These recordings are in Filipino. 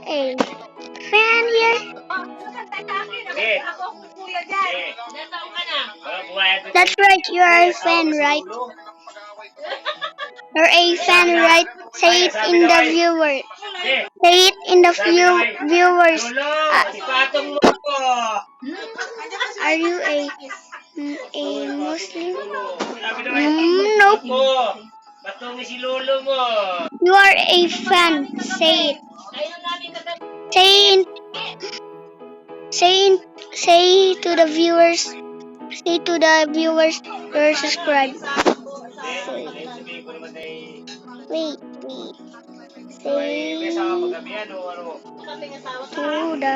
a fan here? That's right, you are a fan, right? You're a fan, right? Say it in the viewer. Say it in the viewers. Are you a Muslim? Nope. You are a fan. Say it. Say it. Say to the viewers. Say to the viewers you're subscribed. Wait. Say to the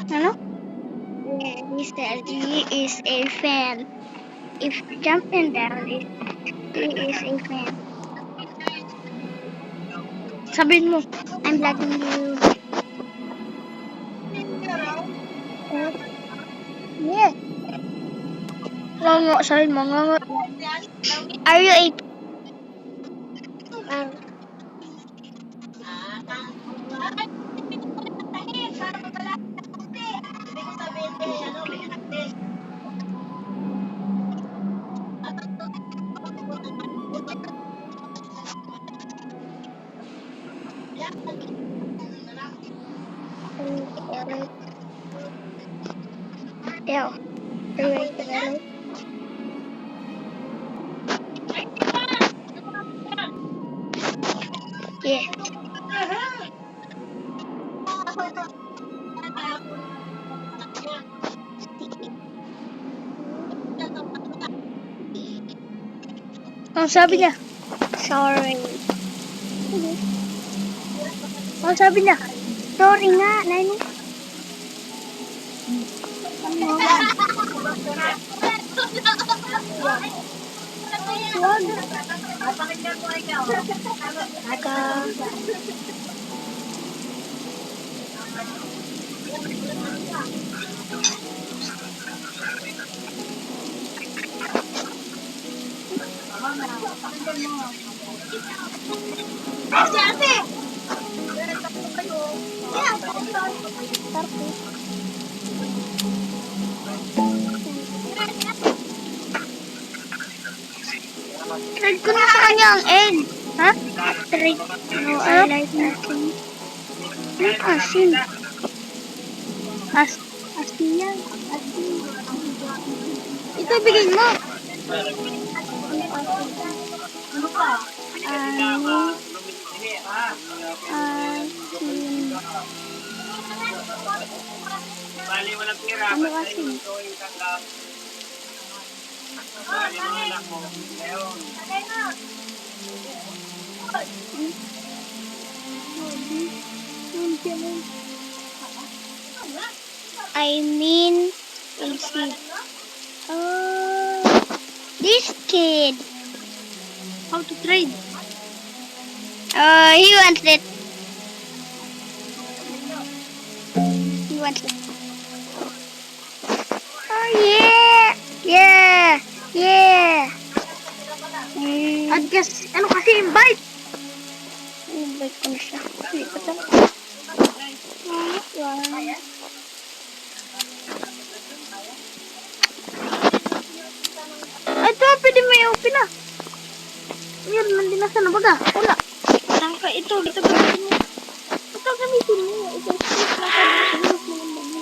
ano? Yeah, he said he is a fan. If jumping down, he is a fan. Sabihin mo, I'm vlogging you. Yeah. Ngango, sabihin mo, ngango. Are you a L? Are you a L? Yeah. Ang sabi niya? Sorry. Ang sabi niya? Sorry nga, Nani. Trade ko na sa kanya ang egg. Ha? Trade. No, I like nothing. Yung asin. Asin yan. Asin. Ito, bigay mo. Ano pa? Asin. Bali, walang pira. Ano asin? Bali, mga anak mo. Ngayon. I mean, this kid. How to trade? He wants it. He wants it. Oh yeah, yeah. At guess, ano kasi invite? Invite ko na siya. Hindi ko to. Ito, pwede mo yung na. Yan, nandinasan na baga. Wala. Tangka ito. Ito gamitin mo. Ito gamitin mo. Ito straight na ka. Sinulog mo ng bago.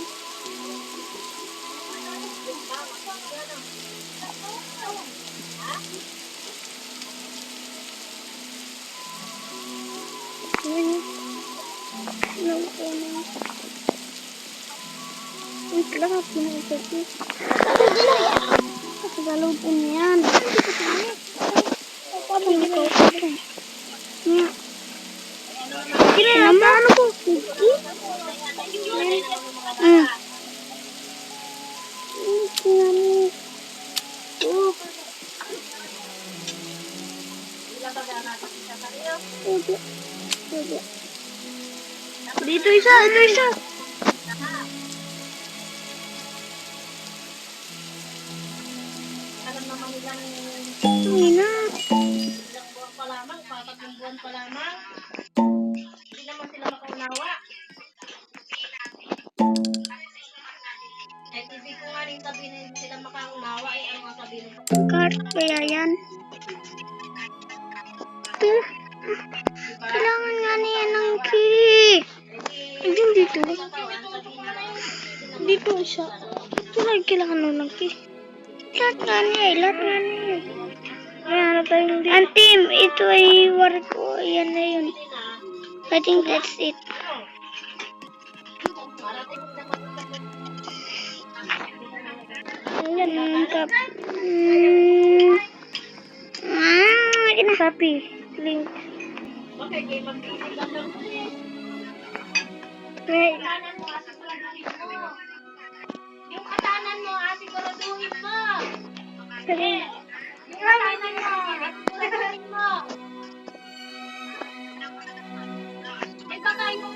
Yan. Wait lang. Pinag-isip. Kasagalaw po niyan. Hindi ko. Niya. Kinayata, ano ko? Dito isa, ito isa. Hindi na. Ilang buwan pa lamang, 4 buwan pa lamang. Hindi naman sila makaunawa. Eh, ibig ko nga rin sabihin na hindi sila makaunawa, eh, ano nga sabihin mo? Card kaya yan. Ito. Kailangan nga niya ng key. Hindi dito. Dito siya. Kailangan nun ng key. Lahat nga niya. Lahat nga niya. Ano tayong dito? Antim, ito ay war ko. Yan na yun. I think that's it. Yan, kap. Copy. Link. Okay, game mag-isip lang lang. Right. Yung katanan mo, siguraduhin mo. Sige. Yung katanan mo, siguraduhin mo. Eh, baka yung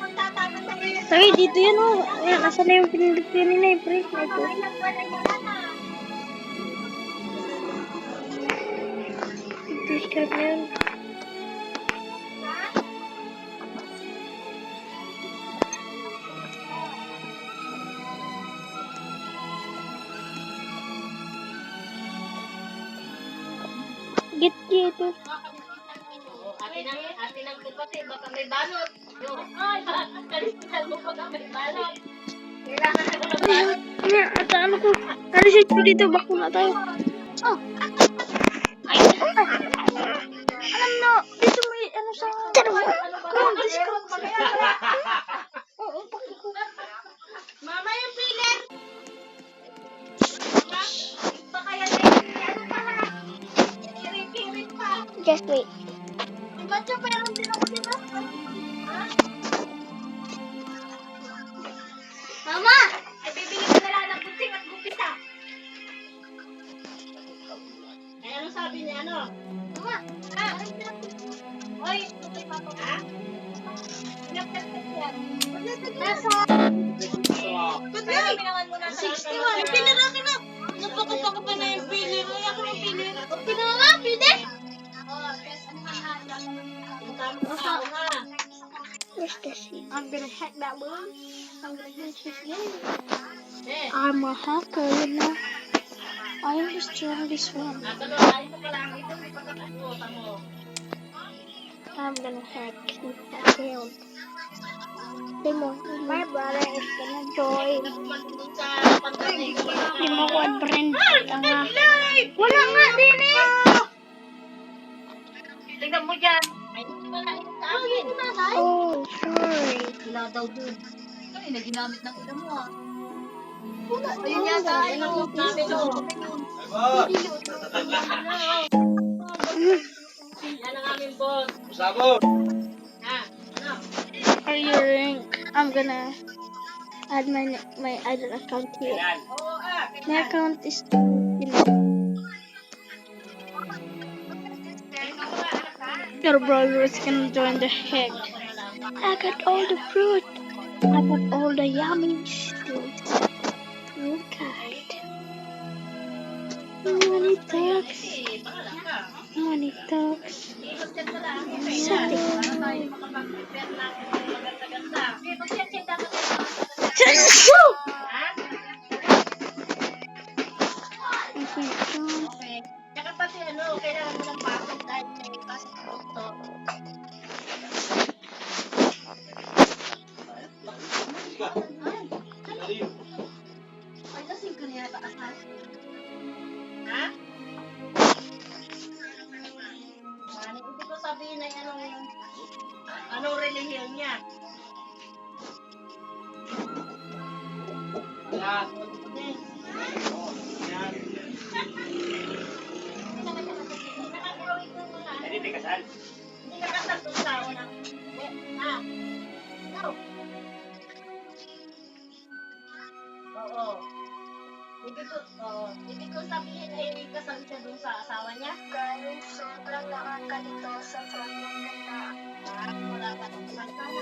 magtatanan sa iyo. Sorry, dito yan oh. Ayan, nasa na yung pinindot ko yun na yung break na ito. Ito siya na yun. Git ito. Atin ang kasi baka may balot. Ay, kalimutan mo pag may balot. Kailangan na ng balot. Ayan, at ano ko. Ano siya dito, bako na tayo. Oh, Alam na, dito may ano sa... Mama, yung pilit! Mama, baka yan ano pa ha? Irit pa. Just wait. Ba't yung meron din ako dito? Ha? Mama! Ay, bibili ko na lang ng butik at gupita. Ay, ano sabi niya, ano? Mama! Ha? Oy, tuloy pa ko. Ha? Pinapagkat yan. Nasa... Ba't na? Pinawan mo na sa 61. Pinira ka na. Napakapaka pa na yung pili. Ay, ako yung pili. Pinawa nga, pili. Where's the seat? I'm gonna hack that one. I'm gonna hack this game. I'm a hacker, you know. I am the strongest one. I'm gonna hack his account. My brother is gonna join. Hindi mo ko friend. Tanga. Wala nga din eh! Tingnan mo dyan. May wala yung sa akin. Oh, sorry. Wala daw dun. Ay, naginamit ng ina mo ah. Ayun yata, ayun. Sabi daw. Yan ang aming boss. Sabon! Ha? Ano? Are you rank? I'm gonna add my idol account here. Yan. Oo ah. My account is you know. Your brother is gonna join the heck. I got all the fruit. I got all the yummy fruits. Look at it. Money talks. Money talks. Something. Tsaka pati ano, kailangan mo ng pasok dahil may pasok dito. Ay, lasing ka niya, taas. Ha? Hindi ko sabihin na anong relihiyon niya. Yan. Yes. Yan. Nakakawin ko muna. Hindi may kasal. Hindi ka kasal doon sa unang. Ah. No. Oo. Ibig ko sabihin ay kasal siya doon sa asawa niya. Dahil sobrang nakakalito sa pamilya na Wala ka ng kasal.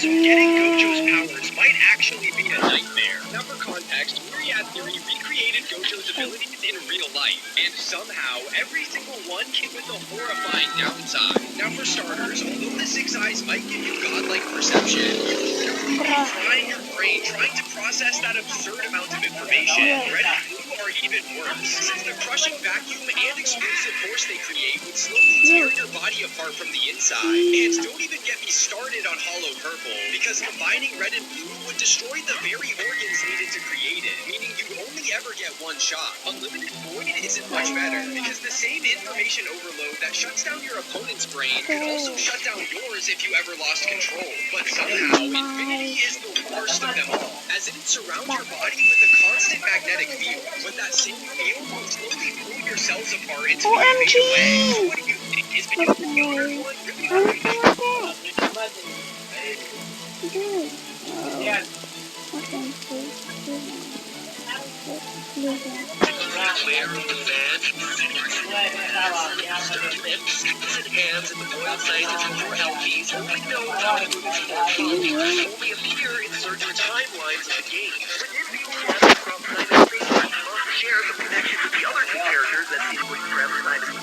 So getting Gojo's powers might actually be a nightmare. Now for context, Myriad Theory recreated Gojo's abilities in real life, and somehow every single one came with a horrifying downside. Now for starters, although the Six Eyes might give you godlike perception, you're literally frying your brain trying to process that absurd amount of information. Red and Blue are even worse, since the crushing vacuum and explosive force they create would slowly tear your body apart from the inside. And don't even get me started on Hollow Purple, because combining red and blue would destroy the very organs needed to create it, meaning you'd only ever get one shot. Unlimited Void isn't much better, because the same information overload that shuts down your opponent's brain could also shut down yours if you ever lost control. But somehow, Infinity is the worst of them all, as it surrounds your body with a constant magnetic field, but that same field will slowly pull your cells apart until you fade away. So what do you think? Is the other one Yan. Clear the veg, Wala yung asawa. lips, hands, and the boiled scientist before LPs only know how to move his form. Only appear in certain timelines of the game. Share some connection with the other two characters that seemingly travel side of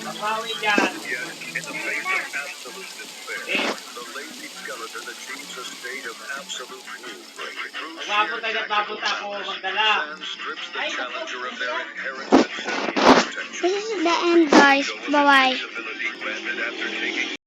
Mabawi dyan. In the face of absolute despair, the lazy skeleton achieves a state of absolute rule. Magpapunta na papunta ako magdala. And strips the challenger of their inherent sensitivity and potential. This is the end, guys. Bye-bye. Ability granted after taking